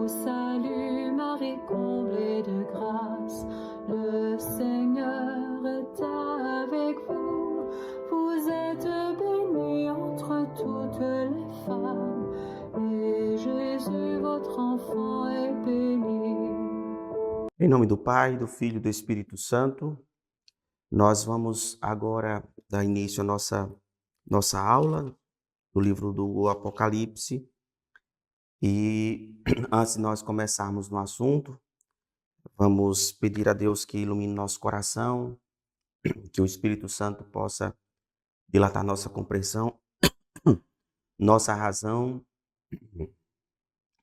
salut, Marie comblée de grâce, le Seigneur est avec vous. Vous êtes bénie entre toutes les femmes, et Jésus, votre enfant, est béni. Em nome do Pai, do Filho e do Espírito Santo, nós vamos agora dar início à nossa aula do livro do Apocalipse. E antes de nós começarmos no assunto, vamos pedir a Deus que ilumine nosso coração, que o Espírito Santo possa dilatar nossa compreensão, nossa razão,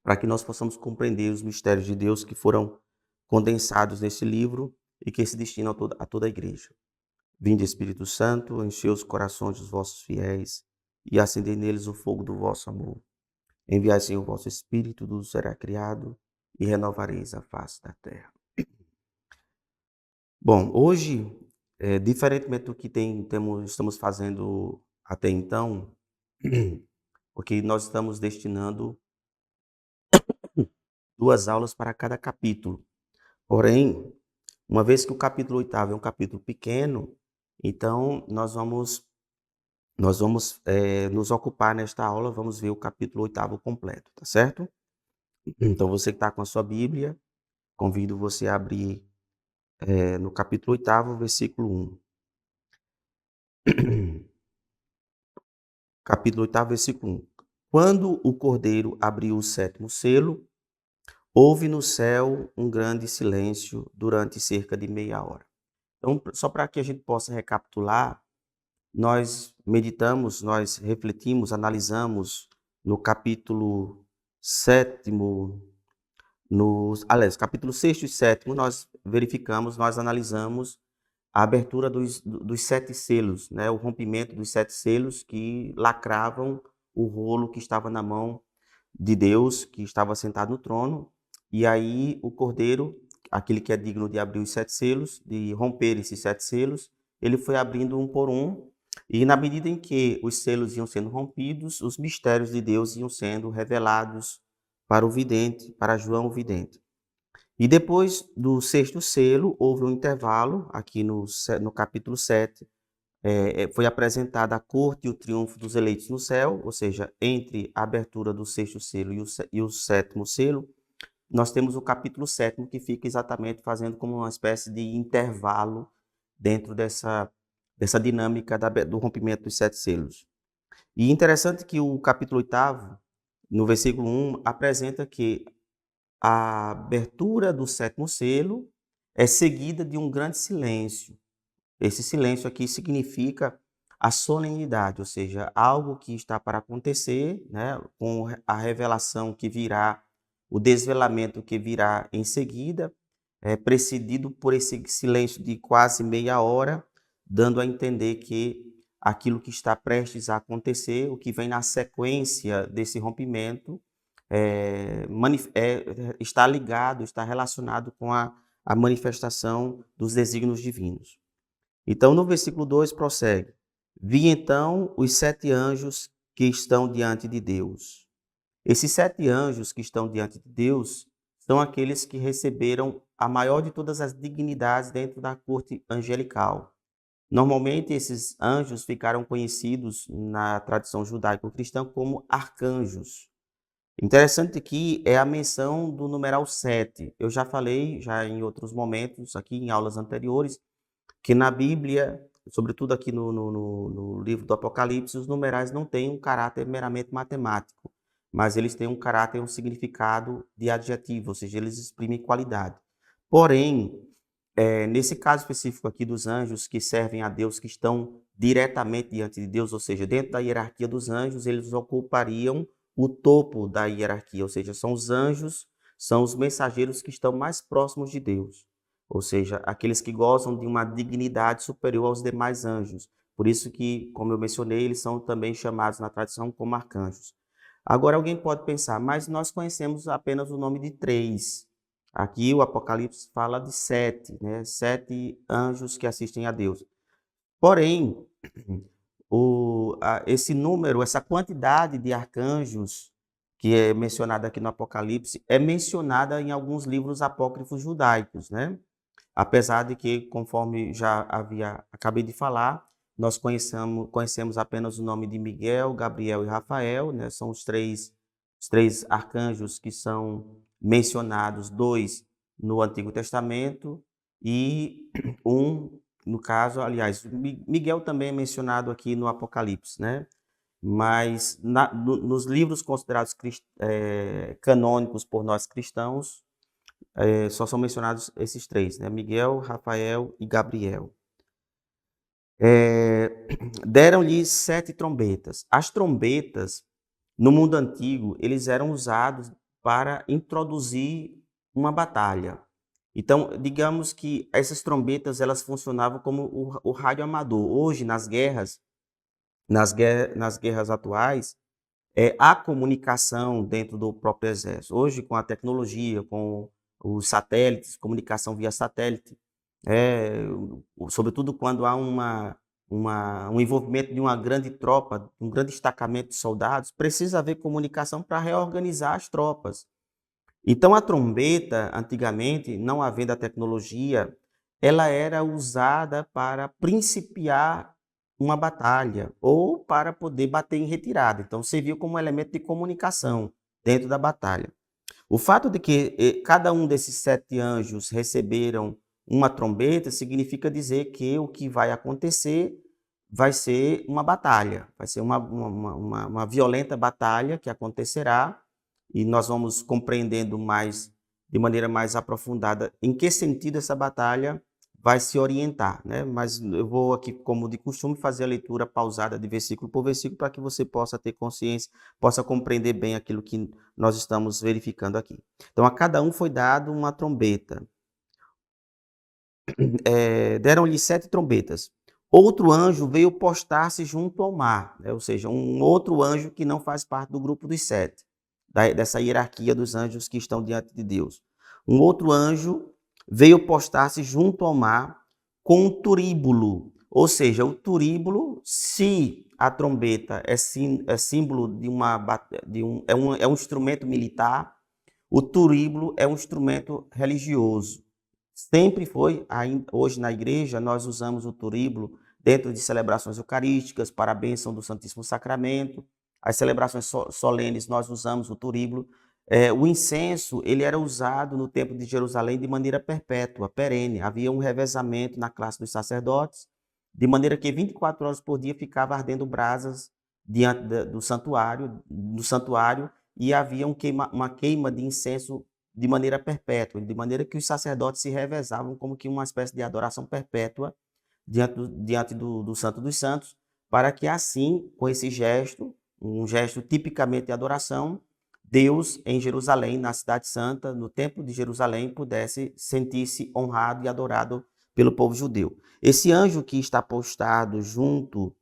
para que nós possamos compreender os mistérios de Deus que foram condensados nesse livro e que se destinam a toda a igreja. Vinde, Espírito Santo, enchei os corações dos vossos fiéis e acendei neles o fogo do vosso amor. Enviai, Senhor, o vosso Espírito, tudo será criado e renovareis a face da terra. Bom, hoje, diferentemente do que estamos fazendo até então, porque nós estamos destinando 2 aulas para cada capítulo. Porém, uma vez que o capítulo 8º é um capítulo pequeno, então nós vamos nos ocupar nesta aula, vamos ver o capítulo 8º completo, tá certo? Então você que está com a sua Bíblia, convido você a abrir no capítulo 8º, versículo 1. Capítulo 8º, versículo 1. Quando o Cordeiro abriu o 7º selo, houve no céu um grande silêncio durante cerca de meia hora. Então, só para que a gente possa recapitular, nós meditamos, nós refletimos, analisamos no capítulo 7º, capítulo 6º e 7º, nós verificamos, nós analisamos a abertura dos 7 selos, né? O rompimento dos 7 selos que lacravam o rolo que estava na mão de Deus, que estava sentado no trono. E aí o Cordeiro, aquele que é digno de abrir os 7 selos, de romper esses 7 selos, ele foi abrindo um por um. E na medida em que os selos iam sendo rompidos, os mistérios de Deus iam sendo revelados para o vidente, para João o vidente. E depois do 6º selo, houve um intervalo, aqui no capítulo 7, foi apresentada a corte e o triunfo dos eleitos no céu, ou seja, entre a abertura do 6º selo e o 7º selo, nós temos o capítulo 7º, que fica exatamente fazendo como uma espécie de intervalo dentro dessa dinâmica do rompimento dos 7 selos. E interessante que o capítulo 8º, no versículo 1, apresenta que a abertura do 7º selo é seguida de um grande silêncio. Esse silêncio aqui significa a solenidade, ou seja, algo que está para acontecer, né, com a revelação que virá, o desvelamento que virá em seguida, precedido por esse silêncio de quase meia hora, dando a entender que aquilo que está prestes a acontecer, o que vem na sequência desse rompimento, está ligado, está relacionado com a manifestação dos desígnios divinos. Então, no versículo 2 prossegue: Vi então os 7 anjos que estão diante de Deus. Esses 7 anjos que estão diante de Deus são aqueles que receberam a maior de todas as dignidades dentro da corte angelical. Normalmente, esses anjos ficaram conhecidos na tradição judaico-cristã como arcanjos. Interessante aqui é a menção do numeral 7. Eu já falei, já em outros momentos, aqui em aulas anteriores, que na Bíblia, sobretudo aqui no livro do Apocalipse, os numerais não têm um caráter meramente matemático, mas eles têm um caráter, um significado de adjetivo, ou seja, eles exprimem qualidade. Porém, nesse caso específico aqui dos anjos que servem a Deus, que estão diretamente diante de Deus, ou seja, dentro da hierarquia dos anjos, eles ocupariam o topo da hierarquia, ou seja, são os anjos, são os mensageiros que estão mais próximos de Deus, ou seja, aqueles que gozam de uma dignidade superior aos demais anjos. Por isso que, como eu mencionei, eles são também chamados na tradição como arcanjos. Agora alguém pode pensar, mas nós conhecemos apenas o nome de 3. Aqui o Apocalipse fala de 7, né? 7 anjos que assistem a Deus. Porém, esse número, essa quantidade de arcanjos que é mencionada aqui no Apocalipse, é mencionada em alguns livros apócrifos judaicos, né? Apesar de que, conforme acabei de falar, nós conhecemos apenas o nome de Miguel, Gabriel e Rafael, né? São os três arcanjos que são mencionados, dois no Antigo Testamento e um, no caso, aliás, Miguel também é mencionado aqui no Apocalipse, né? Mas nos livros considerados canônicos por nós cristãos, só são mencionados esses três, né? Miguel, Rafael e Gabriel. Deram-lhe 7 trombetas. As trombetas, no mundo antigo, eles eram usados para introduzir uma batalha. Então, digamos que essas trombetas elas funcionavam como o rádio amador. Hoje, nas guerras atuais, há comunicação dentro do próprio exército. Hoje, com a tecnologia, com os satélites, comunicação via satélite, sobretudo quando há um envolvimento de uma grande tropa, um grande destacamento de soldados, precisa haver comunicação para reorganizar as tropas. Então, a trombeta, antigamente, não havendo a tecnologia, ela era usada para principiar uma batalha ou para poder bater em retirada. Então, serviu como elemento de comunicação dentro da batalha. O fato de que cada um desses 7 anjos receberam uma trombeta significa dizer que o que vai acontecer vai ser uma batalha, vai ser uma violenta batalha que acontecerá, e nós vamos compreendendo de maneira mais aprofundada em que sentido essa batalha vai se orientar, né? Mas eu vou aqui, como de costume, fazer a leitura pausada de versículo por versículo para que você possa ter consciência, possa compreender bem aquilo que nós estamos verificando aqui. Então, a cada um foi dado uma trombeta. Deram-lhe 7 trombetas. Outro anjo veio postar-se junto ao mar, né? Ou seja, um outro anjo que não faz parte do grupo dos 7, dessa hierarquia dos anjos que estão diante de Deus. Um outro anjo veio postar-se junto ao mar com um turíbulo, ou seja, o turíbulo, se a trombeta é símbolo é um instrumento militar, o turíbulo é um instrumento religioso. Sempre foi, hoje na igreja, nós usamos o turíbulo dentro de celebrações eucarísticas, para a bênção do Santíssimo Sacramento. As celebrações solenes, nós usamos o turíbulo. O incenso, ele era usado no Templo de Jerusalém de maneira perpétua, perene. Havia um revezamento na classe dos sacerdotes, de maneira que 24 horas por dia ficava ardendo brasas diante do santuário, e havia uma queima de incenso de maneira perpétua, de maneira que os sacerdotes se revezavam como que uma espécie de adoração perpétua diante do Santo dos Santos, para que assim, com esse gesto, um gesto tipicamente de adoração, Deus em Jerusalém, na Cidade Santa, no Templo de Jerusalém, pudesse sentir-se honrado e adorado pelo povo judeu. Esse anjo que está postado junto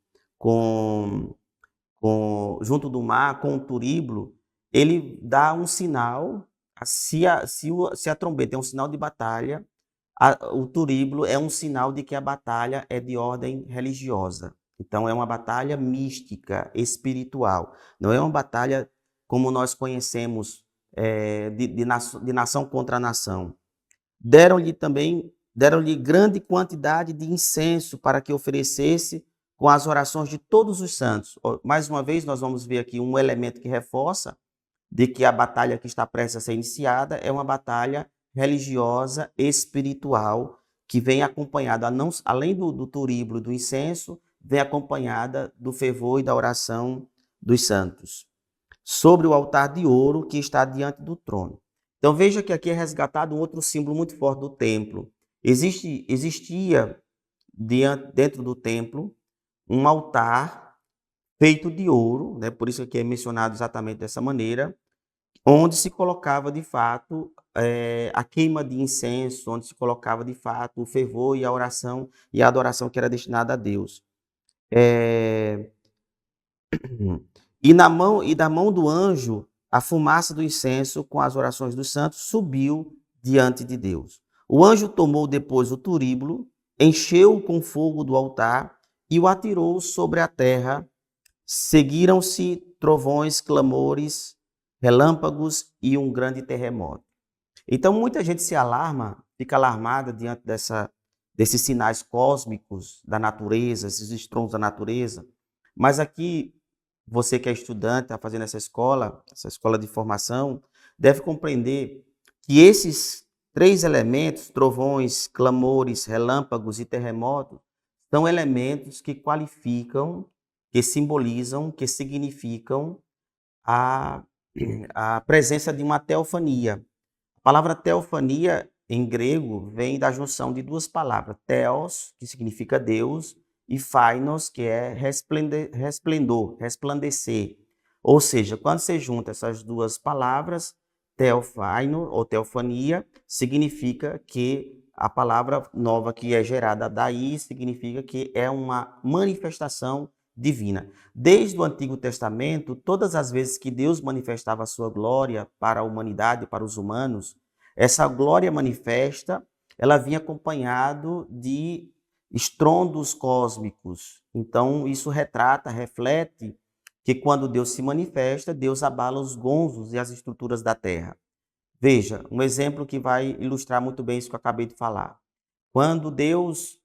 do mar, com o turíbulo, ele dá um sinal. Se a trombeta é um sinal de batalha, o turíbulo é um sinal de que a batalha é de ordem religiosa. Então, é uma batalha mística, espiritual. Não é uma batalha como nós conhecemos, de nação contra nação. Deram-lhe grande quantidade de incenso para que oferecesse com as orações de todos os santos. Mais uma vez, nós vamos ver aqui um elemento que reforça de que a batalha que está prestes a ser iniciada é uma batalha religiosa, espiritual, que vem acompanhada, além do turíbulo, do incenso, vem acompanhada do fervor e da oração dos santos, sobre o altar de ouro que está diante do trono. Então veja que aqui é resgatado um outro símbolo muito forte do templo. Existia dentro do templo um altar feito de ouro, né? Por isso que é mencionado exatamente dessa maneira, onde se colocava de fato a queima de incenso, onde se colocava de fato o fervor e a oração e a adoração que era destinada a Deus. E da mão do anjo, a fumaça do incenso com as orações dos santos subiu diante de Deus. O anjo tomou depois o turíbulo, encheu-o com fogo do altar e o atirou sobre a terra. Seguiram-se trovões, clamores, relâmpagos e um grande terremoto. Então, muita gente se alarma, fica alarmada diante desses sinais cósmicos da natureza, esses estrondos da natureza. Mas aqui, você que é estudante, está fazendo essa escola de formação, deve compreender que esses três elementos, trovões, clamores, relâmpagos e terremotos, são elementos que qualificam, que simbolizam, que significam a, a presença de uma teofania. A palavra teofania, em grego, vem da junção de duas palavras, theos, que significa Deus, e phainos, que é resplendor, resplandecer. Ou seja, quando você junta essas duas palavras, teofaino ou teofania, significa que a palavra nova que é gerada daí significa que é uma manifestação divina. Desde o Antigo Testamento, todas as vezes que Deus manifestava a sua glória para a humanidade, para os humanos, essa glória manifesta, ela vinha acompanhado de estrondos cósmicos. Então, isso retrata, reflete que quando Deus se manifesta, Deus abala os gonzos e as estruturas da terra. Veja, um exemplo que vai ilustrar muito bem isso que eu acabei de falar. Quando Deus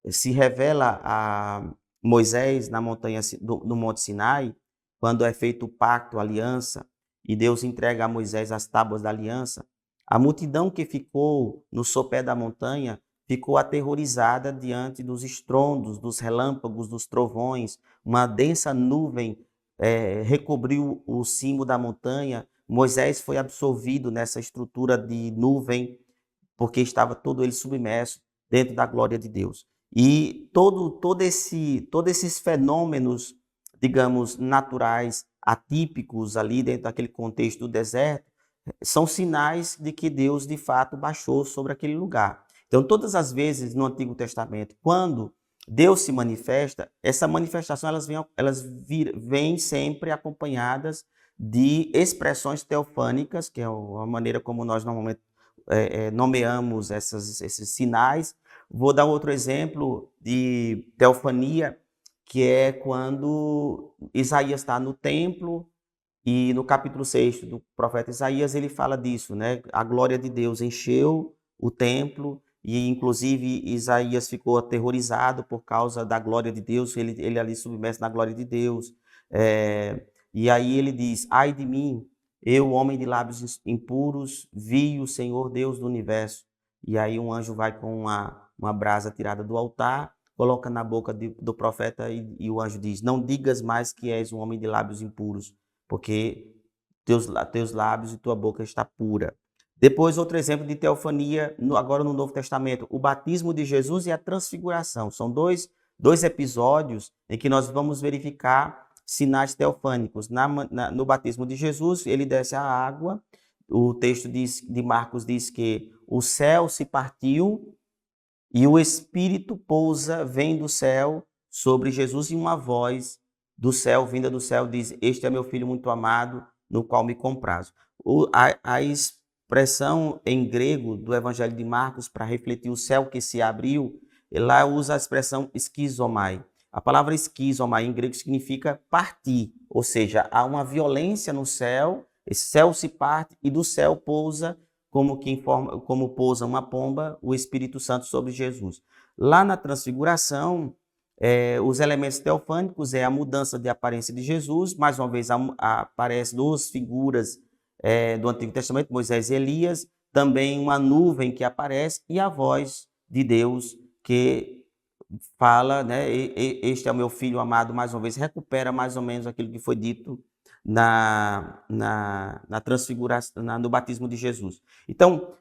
se revela a Moisés na montanha, no Monte Sinai, quando é feito o pacto, a aliança, e Deus entrega a Moisés as tábuas da aliança, a multidão que ficou no sopé da montanha ficou aterrorizada diante dos estrondos, dos relâmpagos, dos trovões. Uma densa nuvem recobriu o cimo da montanha. Moisés foi absorvido nessa estrutura de nuvem, porque estava todo ele submerso dentro da glória de Deus. E todos esses fenômenos, digamos, naturais, atípicos ali dentro daquele contexto do deserto, são sinais de que Deus, de fato, baixou sobre aquele lugar. Então, todas as vezes no Antigo Testamento, quando Deus se manifesta, essa manifestação vêm sempre acompanhadas de expressões teofânicas, que é a maneira como nós normalmente nomeamos esses sinais. Vou dar outro exemplo de teofania, que é quando Isaías está no templo e no capítulo 6 do profeta Isaías ele fala disso, né? A glória de Deus encheu o templo e inclusive Isaías ficou aterrorizado por causa da glória de Deus, ele ali submerso na glória de Deus. E aí ele diz, ai de mim, eu, homem de lábios impuros, vi o Senhor Deus do universo. E aí um anjo vai com uma brasa tirada do altar, coloca na boca do profeta e o anjo diz, não digas mais que és um homem de lábios impuros, porque teus lábios e tua boca está pura. Depois, outro exemplo de teofania, agora no Novo Testamento, o batismo de Jesus e a transfiguração. São dois episódios em que nós vamos verificar sinais teofânicos. No batismo de Jesus, ele desce a água. O texto de Marcos diz que o céu se partiu e o Espírito vem do céu sobre Jesus, e uma voz do céu, vinda do céu, diz, este é meu filho muito amado, no qual me comprazo. A expressão em grego do Evangelho de Marcos, para refletir o céu que se abriu, lá usa a expressão esquizomai. A palavra esquizomai em grego significa partir, ou seja, há uma violência no céu, esse céu se parte e do céu pousa, como pousa uma pomba, o Espírito Santo sobre Jesus. Lá na transfiguração, os elementos teofânicos é a mudança de aparência de Jesus, mais uma vez aparecem duas figuras do Antigo Testamento, Moisés e Elias, também uma nuvem que aparece e a voz de Deus que fala, né, este é o meu filho amado, mais uma vez, recupera mais ou menos aquilo que foi dito na transfiguração, no batismo de Jesus. Então,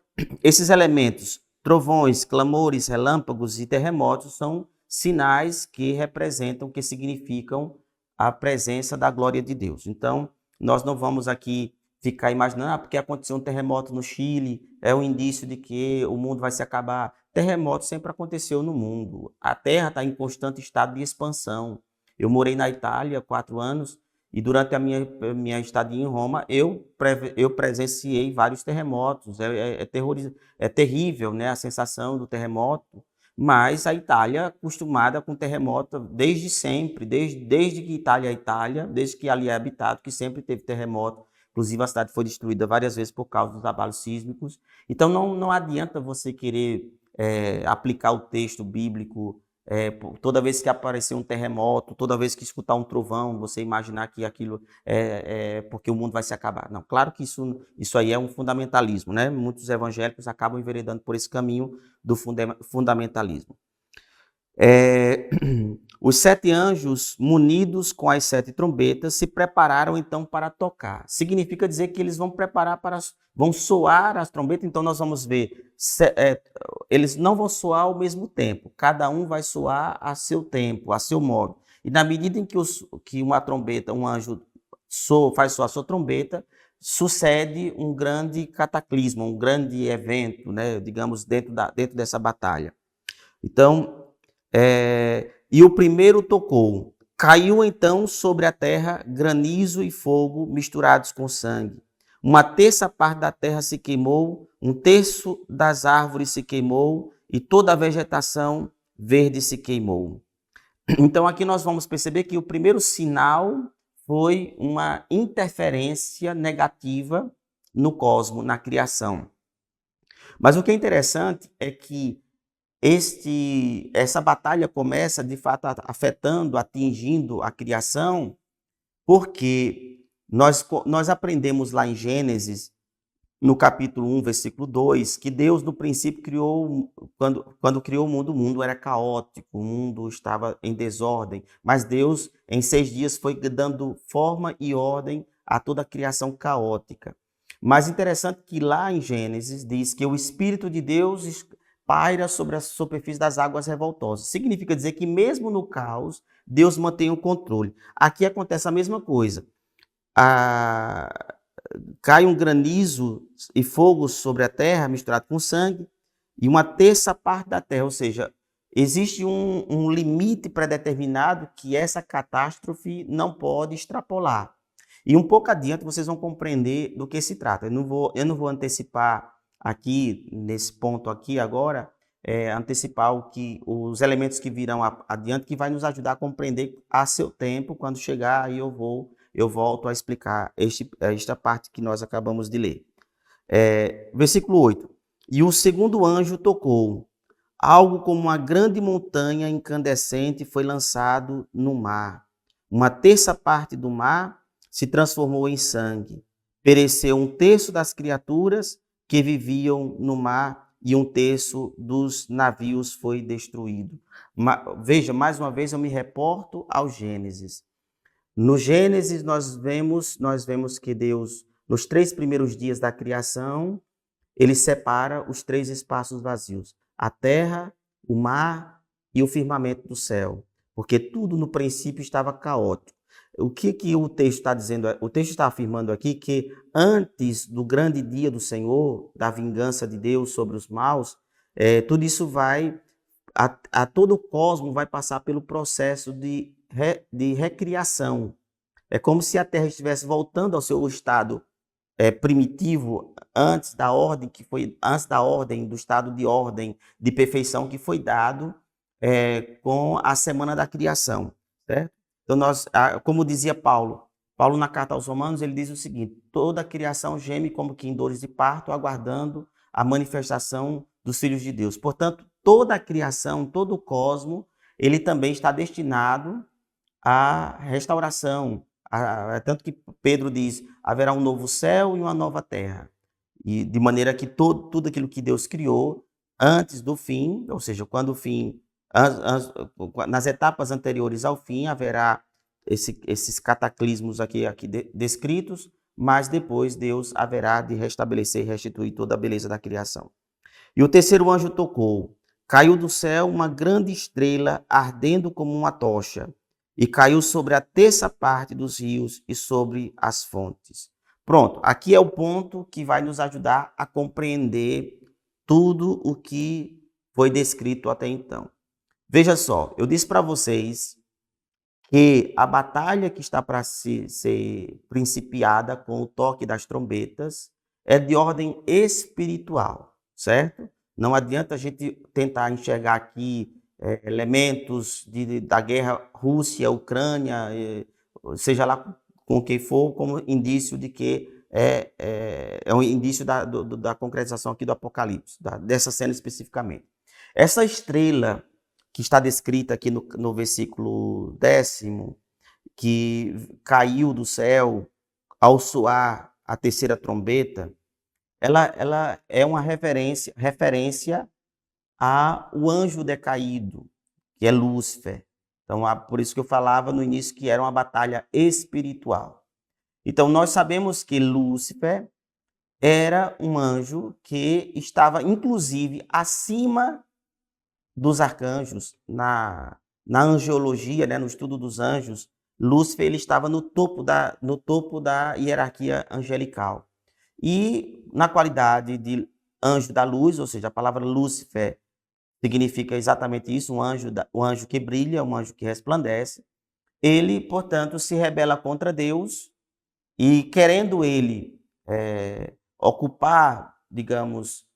esses elementos, trovões, clamores, relâmpagos e terremotos, são sinais que representam, que significam a presença da glória de Deus. Então, nós não vamos aqui ficar imaginando, porque aconteceu um terremoto no Chile, é um indício de que o mundo vai se acabar. Terremoto sempre aconteceu no mundo. A Terra está em constante estado de expansão. Eu morei na Itália 4 anos e durante a minha estadia em Roma, eu presenciei vários terremotos. É terrível, né, a sensação do terremoto, mas a Itália acostumada com terremoto desde sempre, desde que Itália é Itália, desde que ali é habitado, que sempre teve terremoto. Inclusive, a cidade foi destruída várias vezes por causa dos abalos sísmicos. Então, não adianta você querer aplicar o texto bíblico toda vez que aparecer um terremoto, toda vez que escutar um trovão, você imaginar que aquilo é porque o mundo vai se acabar. Não, claro que isso aí é um fundamentalismo, né? Muitos evangélicos acabam enveredando por esse caminho do fundamentalismo. Os 7 anjos, munidos com as 7 trombetas, se prepararam então para tocar. Significa dizer que eles vão preparar vão soar as trombetas. Então nós vamos ver, eles não vão soar ao mesmo tempo. Cada um vai soar a seu tempo, a seu modo. E na medida em que uma trombeta, um anjo faz soar a sua trombeta, sucede um grande cataclismo, um grande evento, né, digamos, dentro dessa batalha. Então, e o primeiro tocou. Caiu então sobre a terra granizo e fogo misturados com sangue. 1/3 parte da terra se queimou, 1/3 das árvores se queimou e toda a vegetação verde se queimou. Então aqui nós vamos perceber que o primeiro sinal foi uma interferência negativa no cosmos, na criação. Mas o que é interessante é que essa batalha começa, de fato, afetando, atingindo a criação, porque nós aprendemos lá em Gênesis, no capítulo 1, versículo 2, que Deus, no princípio, quando criou o mundo era caótico, o mundo estava em desordem, mas Deus, em 6 dias, foi dando forma e ordem a toda a criação caótica. Mas interessante que lá em Gênesis diz que o Espírito de Deus paira sobre a superfície das águas revoltosas. Significa dizer que mesmo no caos, Deus mantém o controle. Aqui acontece a mesma coisa. Cai um granizo e fogo sobre a terra, misturado com sangue, e 1/3 parte da terra, ou seja, existe um limite predeterminado que essa catástrofe não pode extrapolar. E um pouco adiante vocês vão compreender do que se trata. Eu não vou antecipar aqui, nesse ponto aqui agora, antecipar os elementos que virão adiante, que vai nos ajudar a compreender a seu tempo. Quando chegar, aí eu volto a explicar esta parte que nós acabamos de ler. Versículo 8. E o segundo anjo tocou. Algo como uma grande montanha incandescente foi lançado no mar. 1/3 parte do mar se transformou em sangue. Pereceu 1/3 das criaturas que viviam no mar e 1/3 dos navios foi destruído. Veja, mais uma vez eu me reporto ao Gênesis. No Gênesis nós vemos que Deus, nos 3 primeiros dias da criação, ele separa os 3 espaços vazios: a terra, o mar e o firmamento do céu, porque tudo no princípio estava caótico. O que o texto está dizendo? O texto está afirmando aqui que antes do grande dia do Senhor, da vingança de Deus sobre os maus, tudo isso todo o cosmos vai passar pelo processo de recriação. É como se a Terra estivesse voltando ao seu estado primitivo, antes da ordem do estado de ordem, de perfeição que foi dado com a semana da criação, certo? Então como dizia Paulo na carta aos Romanos, ele diz o seguinte: toda a criação geme como que em dores de parto, aguardando a manifestação dos filhos de Deus. Portanto, toda a criação, todo o cosmos, ele também está destinado à restauração. Tanto que Pedro diz: haverá um novo céu e uma nova terra. E de maneira que tudo aquilo que Deus criou antes do fim, ou seja, quando o fim, nas etapas anteriores ao fim, haverá esses cataclismos aqui descritos, mas depois Deus haverá de restabelecer e restituir toda a beleza da criação. E o terceiro anjo tocou. Caiu do céu uma grande estrela ardendo como uma tocha, e caiu sobre a 1/3 parte dos rios e sobre as fontes. Pronto, aqui é o ponto que vai nos ajudar a compreender tudo o que foi descrito até então. Veja só, eu disse para vocês que a batalha que está para ser principiada com o toque das trombetas é de ordem espiritual, certo? Não adianta a gente tentar enxergar aqui elementos da guerra Rússia-Ucrânia, seja lá com quem for, como indício de que é um indício da concretização aqui do Apocalipse, dessa cena especificamente. Essa estrela que está descrita aqui no versículo 10º, que caiu do céu ao soar a terceira trombeta, ela é uma referência ao anjo decaído, que é Lúcifer. Então, por isso que eu falava no início que era uma batalha espiritual. Então, nós sabemos que Lúcifer era um anjo que estava, inclusive, acima dos arcanjos. Na angiologia, né, no estudo dos anjos, Lúcifer ele estava no topo da hierarquia angelical. E na qualidade de anjo da luz, ou seja, a palavra Lúcifer significa exatamente isso, um anjo que brilha, um anjo que resplandece. Ele, portanto, se rebela contra Deus e querendo ele ocupar, digamos,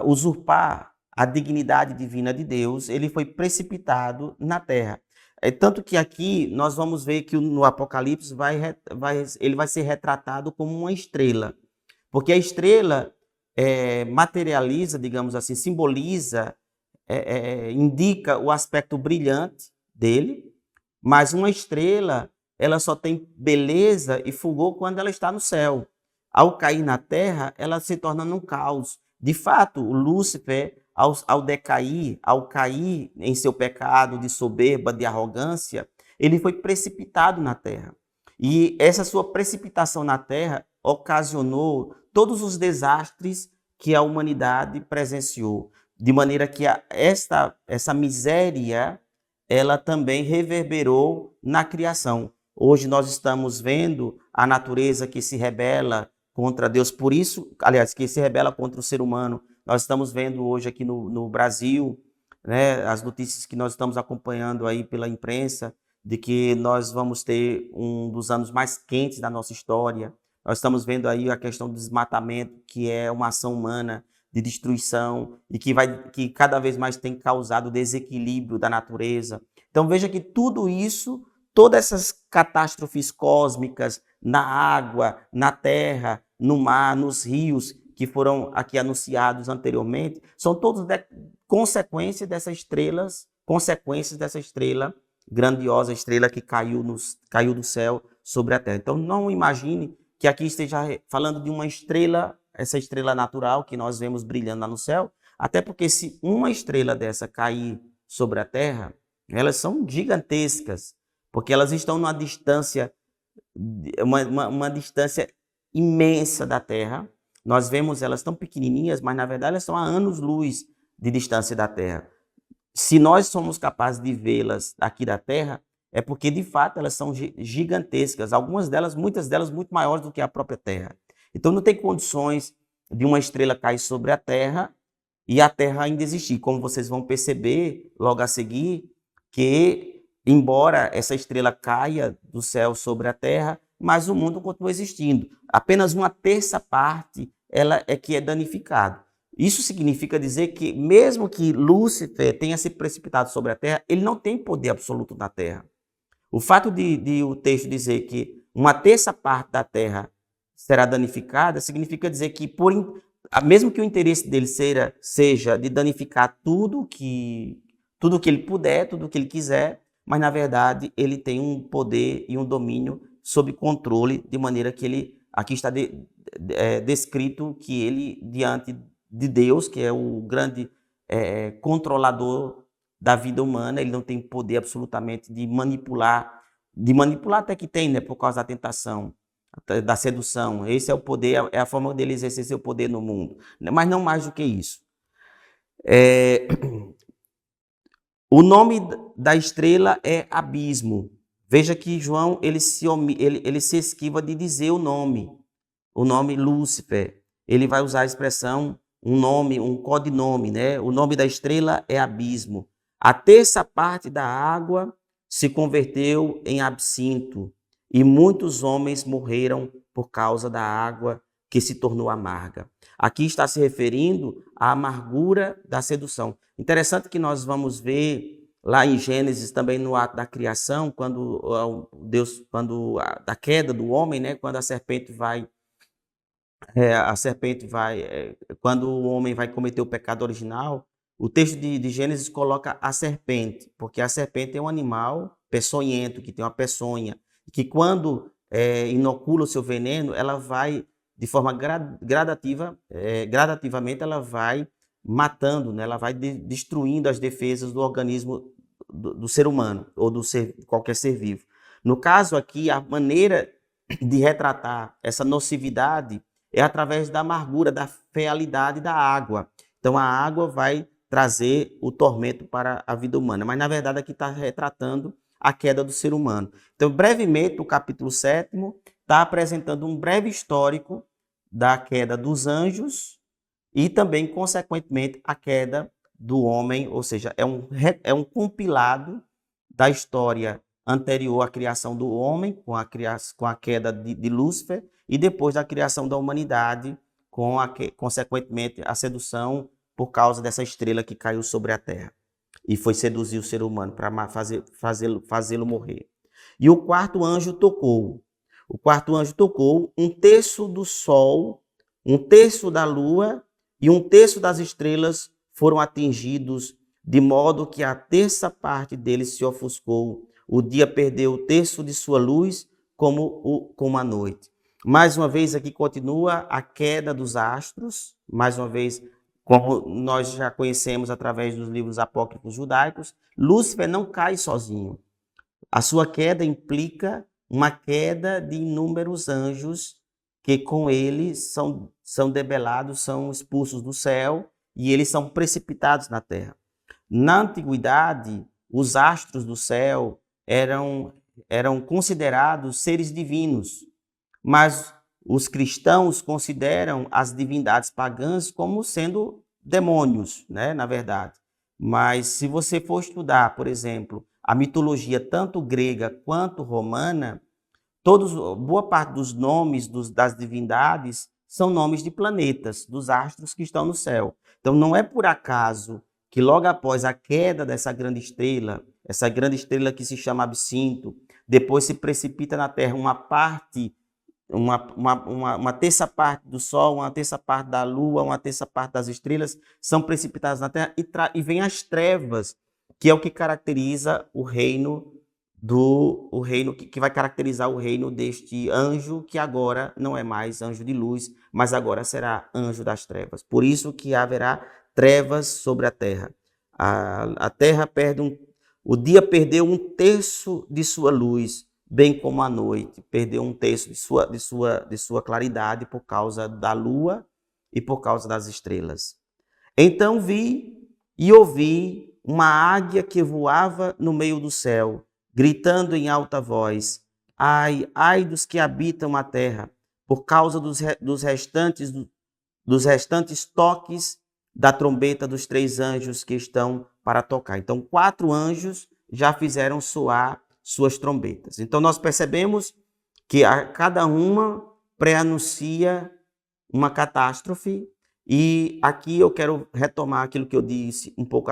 usurpar a dignidade divina de Deus, ele foi precipitado na terra. Tanto que aqui nós vamos ver que no Apocalipse ele vai ser retratado como uma estrela. Porque a estrela materializa, digamos assim, simboliza, indica o aspecto brilhante dele, mas uma estrela, ela só tem beleza e fulgor quando ela está no céu. Ao cair na terra, ela se torna um caos. De fato, o Lúcifer, ao decair, ao cair em seu pecado de soberba, de arrogância, ele foi precipitado na terra. E essa sua precipitação na terra ocasionou todos os desastres que a humanidade presenciou. De maneira que essa miséria, ela também reverberou na criação. Hoje nós estamos vendo a natureza que se rebela contra Deus, por isso, aliás, que se rebela contra o ser humano. Nós estamos vendo hoje aqui no Brasil, né, as notícias que nós estamos acompanhando aí pela imprensa, de que nós vamos ter um dos anos mais quentes da nossa história. Nós estamos vendo aí a questão do desmatamento, que é uma ação humana de destruição e que cada vez mais tem causado desequilíbrio da natureza. Então veja que tudo isso, todas essas catástrofes cósmicas na água, na terra, no mar, nos rios, que foram aqui anunciados anteriormente, são todos consequências dessa estrela grandiosa, estrela que caiu do céu sobre a terra. Então não imagine que aqui esteja falando de uma estrela, essa estrela natural que nós vemos brilhando lá no céu, até porque se uma estrela dessa cair sobre a terra, elas são gigantescas, porque elas estão numa distância, uma distância imensa da terra. Nós vemos elas tão pequenininhas, mas na verdade elas estão a anos-luz de distância da terra. Se nós somos capazes de vê-las aqui da terra, é porque de fato elas são gigantescas, muitas delas muito maiores do que a própria terra. Então não tem condições de uma estrela cair sobre a terra e a terra ainda existir. Como vocês vão perceber logo a seguir, que embora essa estrela caia do céu sobre a terra, mas o mundo continua existindo. Apenas uma terça parte ela é que é danificada. Isso significa dizer que mesmo que Lúcifer tenha se precipitado sobre a terra, ele não tem poder absoluto na terra. O fato de o texto dizer que uma terça parte da terra será danificada, significa dizer que, mesmo que o interesse dele seja de danificar tudo que ele puder, tudo que ele quiser, mas na verdade ele tem um poder e um domínio sob controle, de maneira que ele, aqui está descrito que ele, diante de Deus, que é o grande controlador da vida humana, ele não tem poder absolutamente de manipular até que tem, né, por causa da tentação, da sedução. Esse é o poder, é a forma dele exercer seu poder no mundo, mas não mais do que isso. O nome da estrela é Abismo. Veja que João ele se esquiva de dizer o nome Lúcifer. Ele vai usar a expressão um codinome, né? O nome da estrela é Abismo. A terça parte da água se converteu em absinto e muitos homens morreram por causa da água que se tornou amarga. Aqui está se referindo à amargura da sedução. Interessante que nós vamos ver lá em Gênesis, também no ato da criação, quando Deus, da queda do homem, né, quando quando o homem vai cometer o pecado original, o texto de Gênesis coloca a serpente, porque a serpente é um animal peçonhento, que tem uma peçonha, que quando inocula o seu veneno, ela vai, de forma gradativamente, ela vai matando, né? Ela vai destruindo as defesas do organismo do ser humano, ou qualquer ser vivo. No caso aqui, a maneira de retratar essa nocividade é através da amargura, da fealidade da água. Então, a água vai trazer o tormento para a vida humana. Mas, na verdade, aqui está retratando a queda do ser humano. Então, brevemente, o capítulo 7º está apresentando um breve histórico da queda dos anjos e também, consequentemente, a queda do homem, ou seja, é um compilado da história anterior à criação do homem, com a queda de Lúcifer, e depois da criação da humanidade, consequentemente, a sedução por causa dessa estrela que caiu sobre a terra e foi seduzir o ser humano para fazê-lo morrer. E o quarto anjo tocou. O quarto anjo tocou, um terço do sol, um terço da lua e um terço das estrelas foram atingidos, de modo que a terça parte deles se ofuscou. O dia perdeu o terço de sua luz, como a noite. Mais uma vez aqui continua a queda dos astros, mais uma vez, como nós já conhecemos através dos livros apócrifos judaicos, Lúcifer não cai sozinho. A sua queda implica uma queda de inúmeros anjos que com ele são debelados, são expulsos do céu e eles são precipitados na terra. Na antiguidade, os astros do céu eram considerados seres divinos, mas os cristãos consideram as divindades pagãs como sendo demônios, né, na verdade. Mas se você for estudar, por exemplo, a mitologia tanto grega quanto romana, boa parte dos nomes das divindades são nomes de planetas, dos astros que estão no céu. Então não é por acaso que logo após a queda dessa grande estrela, essa grande estrela que se chama Absinto, depois se precipita na Terra uma terça parte do Sol, uma terça parte da Lua, uma terça parte das estrelas são precipitadas na Terra e vem as trevas, que é o que caracteriza o reino que vai caracterizar o reino deste anjo, que agora não é mais anjo de luz, mas agora será anjo das trevas. Por isso que haverá trevas sobre a terra. A terra o dia perdeu um terço de sua luz, bem como a noite perdeu um terço de sua claridade por causa da lua e por causa das estrelas. Então vi e ouvi uma águia que voava no meio do céu, gritando em alta voz: ai, ai dos que habitam a terra, por causa dos restantes toques da trombeta dos 3 anjos que estão para tocar. Então, 4 anjos já fizeram soar suas trombetas. Então, nós percebemos que cada uma pré-anuncia uma catástrofe. E aqui eu quero retomar aquilo que eu disse um pouco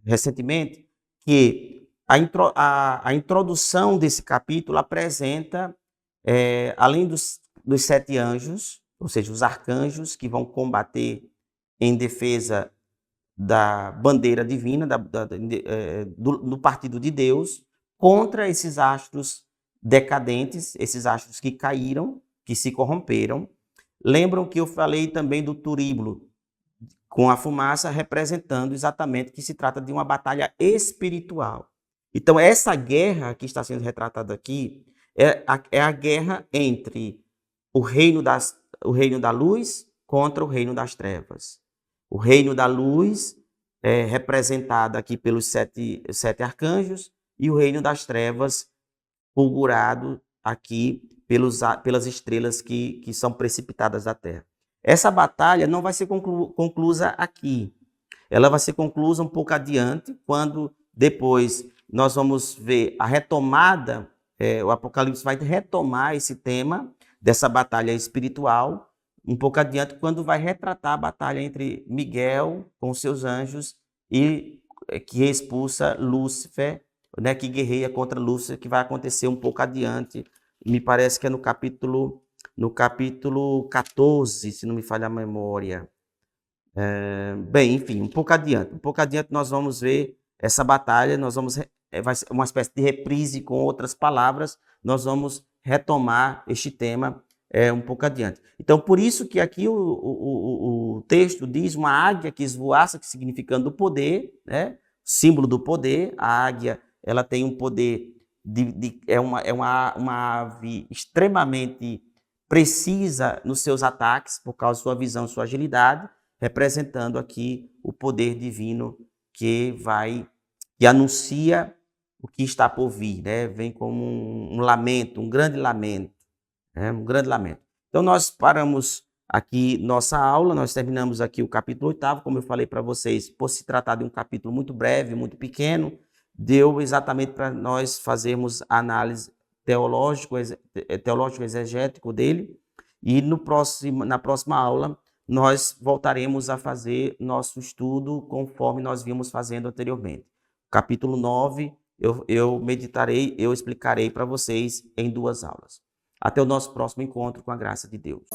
recentemente, que a introdução desse capítulo apresenta, além dos 7 anjos, ou seja, os arcanjos que vão combater em defesa da bandeira divina, do partido de Deus, contra esses astros decadentes, esses astros que caíram, que se corromperam. Lembram que eu falei também do turíbulo, com a fumaça representando exatamente que se trata de uma batalha espiritual. Então, essa guerra que está sendo retratada aqui é a guerra entre o reino da luz contra o reino das trevas. O reino da luz é representado aqui pelos 7 arcanjos e o reino das trevas fulgurado aqui pelas estrelas que são precipitadas da terra. Essa batalha não vai ser conclusa aqui. Ela vai ser conclusa um pouco adiante, quando depois nós vamos ver a retomada, o Apocalipse vai retomar esse tema dessa batalha espiritual, um pouco adiante, quando vai retratar a batalha entre Miguel com seus anjos e que expulsa Lúcifer, né, que guerreia contra Lúcifer, que vai acontecer um pouco adiante. Me parece que é no capítulo 14, se não me falha a memória. Bem, enfim, um pouco adiante. Um pouco adiante nós vamos ver essa batalha, vai ser uma espécie de reprise com outras palavras, nós vamos retomar este tema um pouco adiante. Então, por isso que aqui o texto diz uma águia que esvoaça, que significando o poder, né? Símbolo do poder. A águia, ela tem um poder, é uma ave extremamente precisa nos seus ataques, por causa da sua visão, sua agilidade, representando aqui o poder divino que anuncia o que está por vir, né? Vem como um lamento, um grande lamento, né? Um grande lamento. Então nós paramos aqui nossa aula, nós terminamos aqui o capítulo 8º, como eu falei para vocês, por se tratar de um capítulo muito breve, muito pequeno, deu exatamente para nós fazermos a análise teológico-exegético dele, e na próxima aula nós voltaremos a fazer nosso estudo conforme nós vimos fazendo anteriormente. Capítulo 9, eu explicarei para vocês em 2 aulas. Até o nosso próximo encontro, com a graça de Deus.